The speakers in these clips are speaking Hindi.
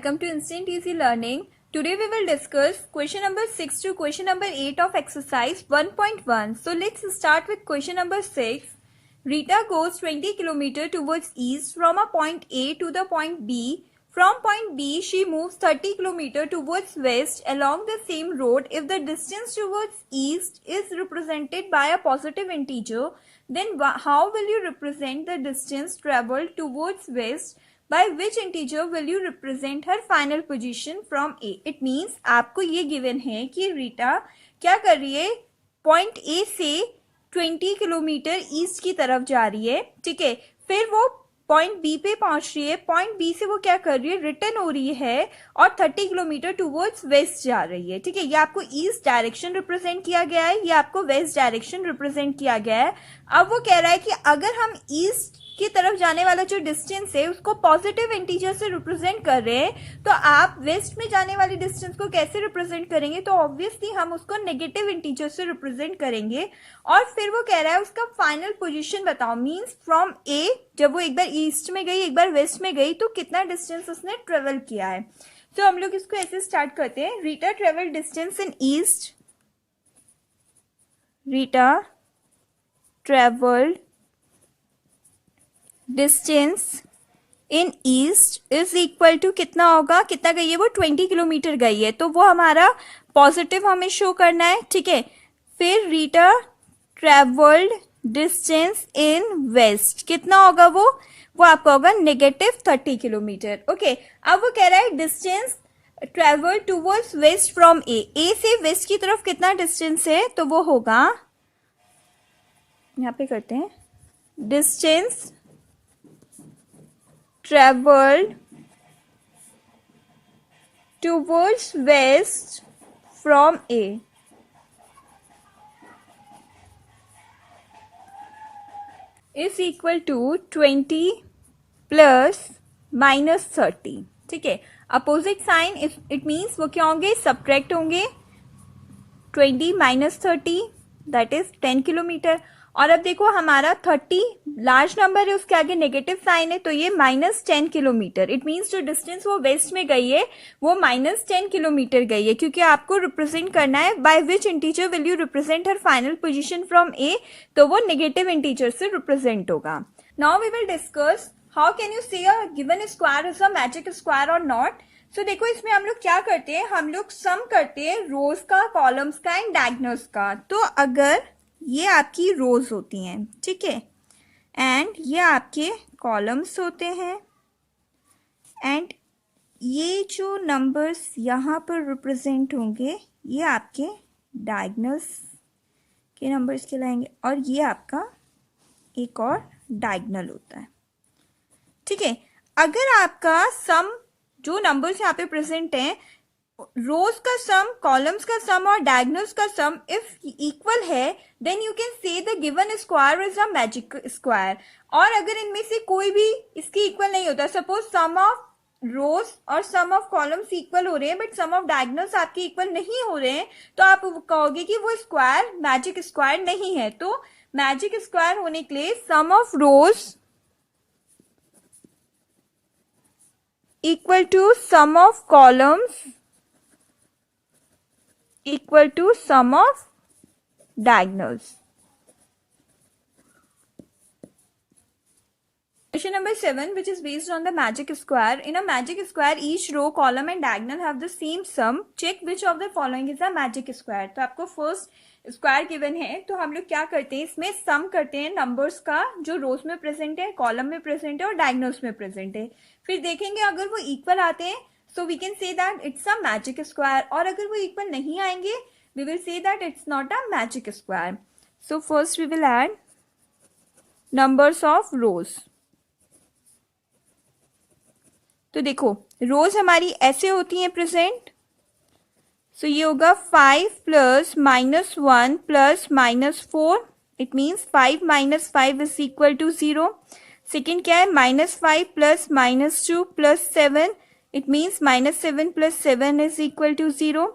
welcome to Instant Easy Learning. Today we will discuss question number 6 to question number 8 of exercise 1.1. So let's start with question number 6. Rita goes 20 km towards east from a point A to the point B. From point B, she moves 30 km towards west along the same road. If the distance towards east is represented by a positive integer, then how will you represent the distance traveled towards west? By which integer will you represent her final position from A? It means आपको ये given है कि रीटा क्या कर रही है, पॉइंट A से 20 किलोमीटर ईस्ट की तरफ जा रही है, ठीक है. फिर वो पॉइंट बी पे पहुंच रही है, पॉइंट बी से वो क्या कर रही है, रिटर्न हो रही है और 30 किलोमीटर टूवर्ड्स वेस्ट जा रही है, ठीक है. ये आपको ईस्ट डायरेक्शन रिप्रेजेंट किया गया है, ये आपको वेस्ट डायरेक्शन रिप्रेजेंट किया गया है. अब वो कह रहा है कि अगर हम ईस्ट की तरफ जाने वाला जो डिस्टेंस है उसको पॉजिटिव इंटीजर से रिप्रेजेंट कर रहे हैं, तो आप वेस्ट में जाने वाली डिस्टेंस को कैसे रिप्रेजेंट करेंगे, तो ऑब्वियसली हम उसको नेगेटिव इंटीजर से रिप्रेजेंट करेंगे. और फिर वो कह रहा है उसका फाइनल पोजीशन बताओ, मींस फ्रॉम ए, जब वो एक बार ईस्ट में गई एक बार वेस्ट में गई तो कितना डिस्टेंस उसने ट्रेवल किया है. तो हम लोग इसको ऐसे स्टार्ट करते हैं. Rita travel distance in east, Rita travelled distance in east is equal to कितना होगा, कितना गई है वो, 20 किलोमीटर गई है, तो वो हमारा पॉजिटिव हमें शो करना है, ठीक है. फिर Rita travelled distance in west कितना होगा, वो आपका होगा नेगेटिव 30 किलोमीटर. ओके, अब वो कह रहा है distance travel towards west from A से वेस्ट की तरफ कितना डिस्टेंस है, तो वो होगा, यहाँ पे करते हैं, distance traveled towards west from A is equal to 20 plus minus 30, ठीक है. अपोजिट साइन, इट मीन्स वो क्या होंगे, सब्ट्रैक्ट होंगे. 20 माइनस 30 दैट इज 10 किलोमीटर. और अब देखो हमारा 30 लार्ज नंबर है, उसके आगे नेगेटिव साइन है, तो ये माइनस 10 किलोमीटर. इट मीन्स जो डिस्टेंस वो वेस्ट में गई है वो माइनस 10 किलोमीटर गई है, क्योंकि आपको रिप्रेजेंट करना है by which integer will you represent her final position from A, तो वो नेगेटिव इंटीजर से रिप्रेजेंट होगा. Now we will discuss how can you say a given square is a magic square or not. So देखो इसमें हम लोग क्या करते हैं, हम लोग सम करते हैं रोज का, कॉलम्स का एंड डायगोनल्स का. तो अगर ये आपकी रोज होती हैं, ठीक है, एंड ये आपके कॉलम्स होते हैं, एंड ये जो नंबर्स यहाँ पर रिप्रेजेंट होंगे ये आपके डायगोनल्स के नंबर्स कहलाएंगे, और ये आपका एक और डायगोनल होता है, ठीक है. अगर आपका सम जो नंबर्स यहाँ पे प्रेजेंट हैं, रोज का सम, कॉलम्स का सम और डायगोनल्स का सम इफ इक्वल है, then you can say the given square is a magic square. और अगर इनमें से कोई भी इसकी इक्वल नहीं होता, सपोज सम ऑफ रोज और सम ऑफ कॉलम्स इक्वल हो रहे हैं बट सम ऑफ डायगोनल्स आपके इक्वल नहीं हो रहे हैं, तो आप कहोगे कि वो स्क्वायर मैजिक स्क्वायर नहीं है. तो मैजिक स्क्वायर होने के लिए sum of rows equal to sum of columns equal to sum of diagonals. Question number 7, which is based on the magic square. In a magic square, each row, column and diagonal have the same sum. Check which of the following is a magic square. तो आपको फर्स्ट स्क्वायर गिवन है, तो हम लोग क्या करते हैं, इसमें सम करते हैं नंबर्स का जो रोज में प्रेजेंट है, कॉलम में प्रेजेंट है और डायगोनल्स में प्रेजेंट है. फिर देखेंगे अगर वो इक्वल आते हैं, so we can say that it's a magic square, और अगर वो इक्वल नहीं आएंगे we will say that it's not a magic square. So first we will add numbers of rows. तो देखो रोज हमारी ऐसे होती हैं प्रेजेंट, सो ये होगा 5 plus minus 1 plus minus 4, it means 5 minus 5 is equal to 0. Second क्या है, minus 5 plus minus 2 plus 7, it means minus 7 plus 7 is equal to 0.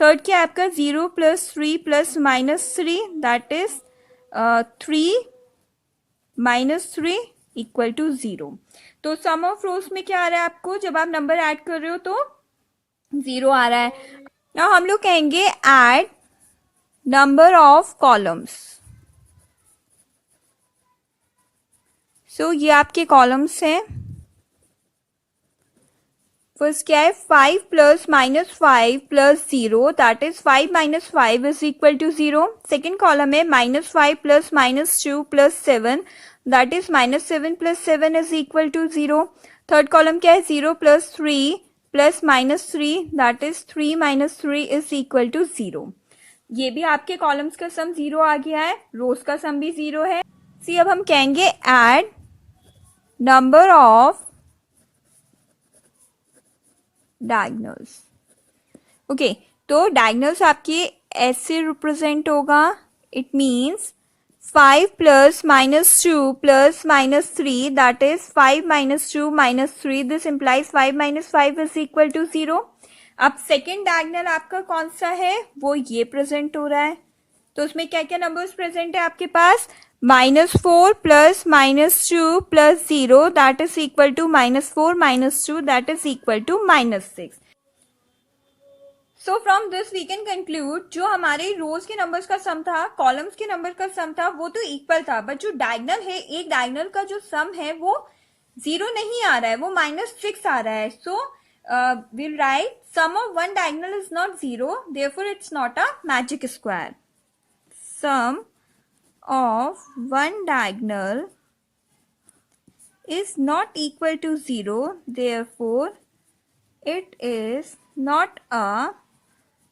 Third क्या है आपका 0 plus 3 plus minus 3, that is 3 minus 3 equal to 0. तो सम ऑफ रोज में क्या आ रहा है आपको, जब आप नंबर ऐड कर रहे हो तो 0 आ रहा है. नाउ हम लोग कहेंगे add number of columns. So ये आपके कॉलम्स हैं. फर्स्ट क्या है, 5 plus minus 5 plus 0, that is 5 minus 5 is equal to 0. Second column है minus 5 plus minus 2 plus 7, that is minus 7 plus 7 is equal to 0. Third column क्या है, 0 plus 3 plus minus 3, that is 3 minus 3 is equal to 0. ये भी आपके कॉलम्स का सम 0 आ गया है, रोज का सम भी 0 है. सी अब हम कहेंगे add number of diagonals. Okay, तो डायगोनल्स आपके ऐसे रिप्रेजेंट होगा. It means 5 plus minus 2 plus minus 3, that is 5 minus 2 minus 3. This implies 5 minus 5 is equal to 0. अब सेकेंड डायगोनल आपका कौन सा है, वो ये प्रेजेंट हो रहा है. तो उसमें क्या क्या नंबर्स प्रेजेंट है आपके पास, -4 plus -2 plus 0, that is equal to -4 -2, that is equal to -6. So from this we can conclude, जो हमारे रोज के नंबर्स का सम था, कॉलम्स के नंबर का सम था, वो तो इक्वल था, बट जो डायगोनल है, एक डायगोनल का जो सम है वो 0 नहीं आ रहा है, वो -6 आ रहा है. सो we'll write sum of one diagonal is not 0, therefore it's not a magic square. Sum of one diagonal is not equal to 0, therefore it is not a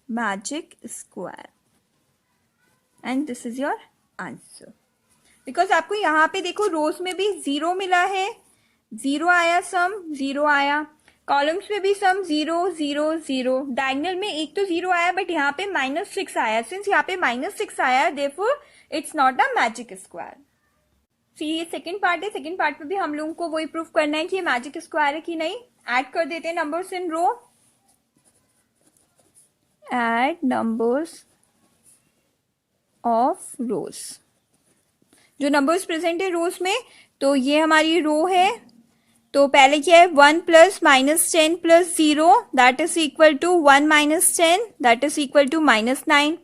magic square. And this is your answer. Because आपको यहाँ पे देखो रोज में भी 0 मिला है, 0 आया सम, 0 आया. कॉलम्स में भी सम 0 0 0. डायगोनल में एक तो 0 आया, बट यहाँ पे -6 आया. सिंस यहाँ पे -6 आया, therefore it's not a magic square. See ये सेकंड पार्ट है. सेकंड पार्ट में भी हम लोगों को वही प्रूफ करना है कि ये मैजिक स्क्वायर है कि नहीं. ऐड कर देते हैं numbers in row. Add numbers of rows. जो नंबर्स प्रेजेंट है रोज में, तो ये हमारी रो है. तो पहले क्या है, 1 plus -10 plus 0, that is equal to 1 minus 10, that is equal to -9.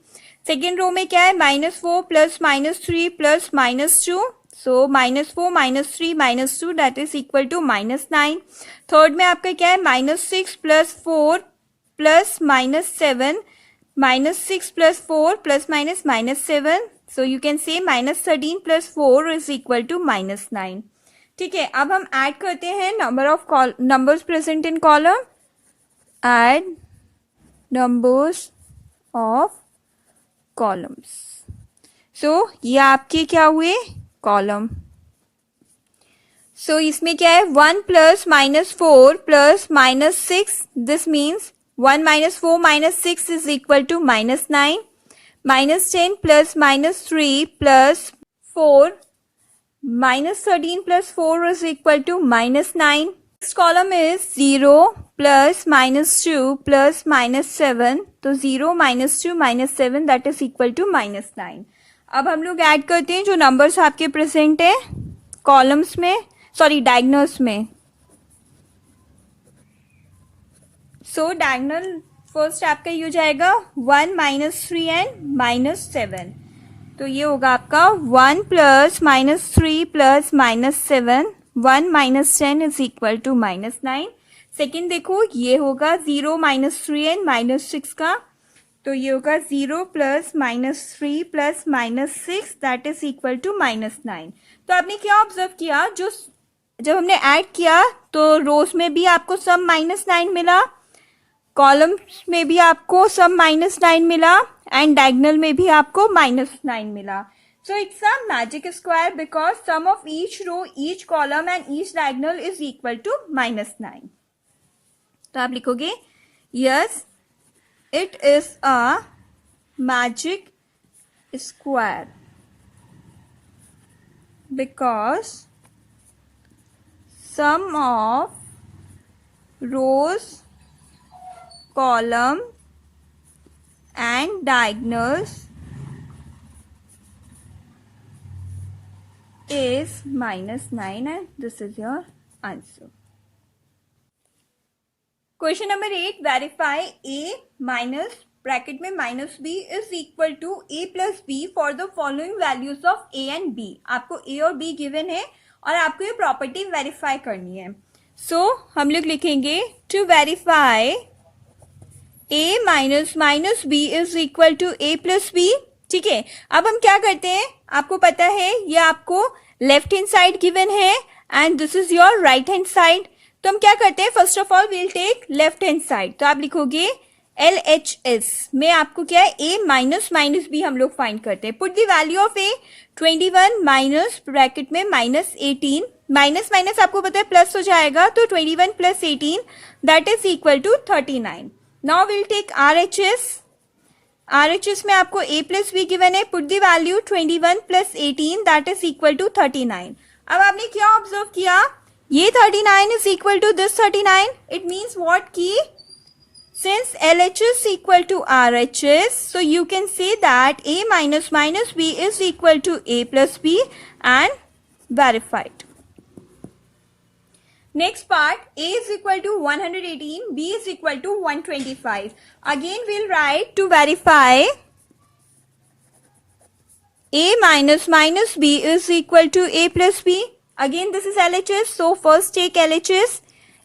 Second row में क्या है, -4 plus -3 plus -2, so -4 -3 -2, that is equal to -9. Third में आपका क्या है, -6 plus 4 plus -7, -6 plus 4 plus -7, so you can say -13 plus 4 is equal to -9. ठीक है, अब हम ऐड करते हैं number of numbers present in column. Add numbers of columns. So ये आपके क्या हुए, कॉलम. सो इसमें क्या है, 1 plus -4 plus -6, this means 1 -4 -6 is equal to -9. -10 plus -3 plus 4, -13 plus 4 is equal to -9. Next column is 0 plus -2 plus -7. तो 0 -2 -7 that is equal to -9. अब हम लोग ऐड करते हैं जो नंबर्स आपके प्रेजेंट है कॉलम्स में, सॉरी डायगोनल्स में. सो डायगोनल फर्स्ट आपका ये हो जाएगा 1 -3 एंड -7. तो ये होगा आपका 1 plus -3 plus -7, 1 -10 is equal to -9. Second देखो ये होगा 0 -3 एंड -6 का, तो ये होगा 0 plus -3 plus -6, that is equal to -9. तो आपने क्या ऑब्जर्व किया, जो जब हमने ऐड किया तो रोज में भी आपको सम -9 मिला, कॉलम्स में भी आपको सम -9 मिला, एंड डायगोनल में भी आपको -9 मिला. So it's a magic square because sum of each row, each column and each diagonal is equal to -9. तो आप लिखोगे yes it is a magic square because sum of rows, column and diagonals is -9 and this is your answer. Question number 8, verify A minus bracket में minus B is equal to A plus B for the following values of A and B. आपको ए और बी गिवन है और आपको ये प्रॉपर्टी वेरीफाई करनी है. सो हम लोग लिखेंगे to verify A minus minus B is equal to A plus B. ठीक है, अब हम क्या करते हैं, आपको पता है ये आपको लेफ्ट हैंड साइड गिवन है and this is your right hand side. तो हम क्या करते हैं, first of all we'll take left hand side. तो आप लिखोगे LHS में आपको क्या है, a माइनस माइनस बी हम लोग फाइंड करते हैं. Put the value of a 21 minus bracket में माइनस 18. माइनस माइनस आपको पता है प्लस हो जाएगा, तो 21 plus 18 that is equal to 39. Now will take RHS. RHS में आपको a प्लस बी गिवन है. Put the value 21 plus 18 that is equal to 39. अब आपने क्या ऑब्जर्व किया, ये 39 is equal to this 39. It means what की since LHS equal to RHS, so you can say that A minus minus B is equal to A plus B and verified. Next part, A is equal to 118, B is equal to 125. Again we'll write to verify A minus minus B is equal to A plus B. Again this is LHS, so first take LHS.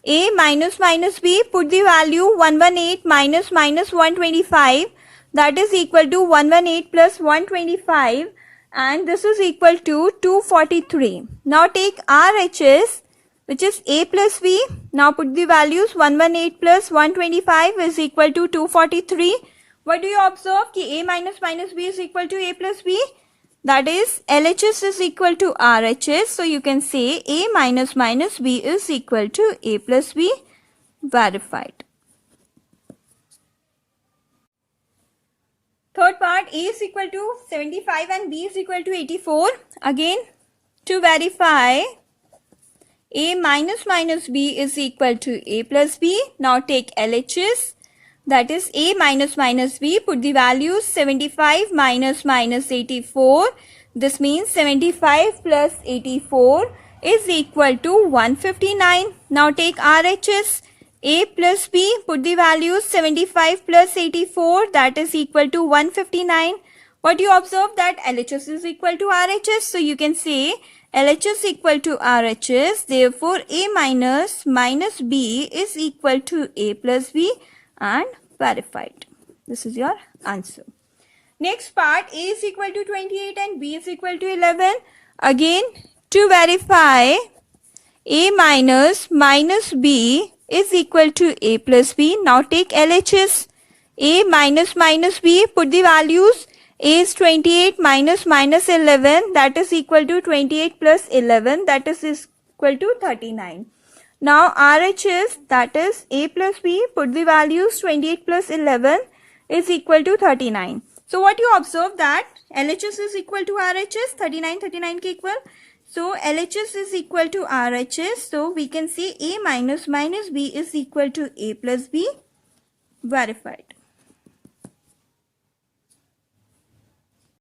A minus minus B, put the value 118 minus minus 125, that is equal to 118 plus 125 and this is equal to 243. Now take RHS which is A plus B. Now put the values 118 plus 125 is equal to 243. What do you observe कि A minus minus B is equal to A plus B? That is LHS is equal to RHS. So you can say A minus minus B is equal to A plus B. Verified. Third part, A is equal to 75 and B is equal to 84. Again to verify A minus minus B is equal to A plus B. Now take LHS. That is A minus minus B. Put the values 75 minus minus 84. This means 75 plus 84 is equal to 159. Now take RHS. A plus B. Put the values 75 plus 84. That is equal to 159. What you observe that LHS is equal to RHS. So you can say LHS equal to RHS. Therefore A minus minus B is equal to A plus B and verified. This is your answer. Next part, A is equal to 28 and B is equal to 11. Again to verify A minus minus B is equal to A plus B. Now take LHS. A minus minus B, put the values. A is 28 minus minus 11, that is equal to 28 plus 11, that is equal to 39. Now RHS, that is A plus B, put the values 28 plus 11 is equal to 39. So what you observe that LHS is equal to RHS, 39 39 ke equal. So LHS is equal to RHS. So we can say A minus minus B is equal to A plus B. Verified.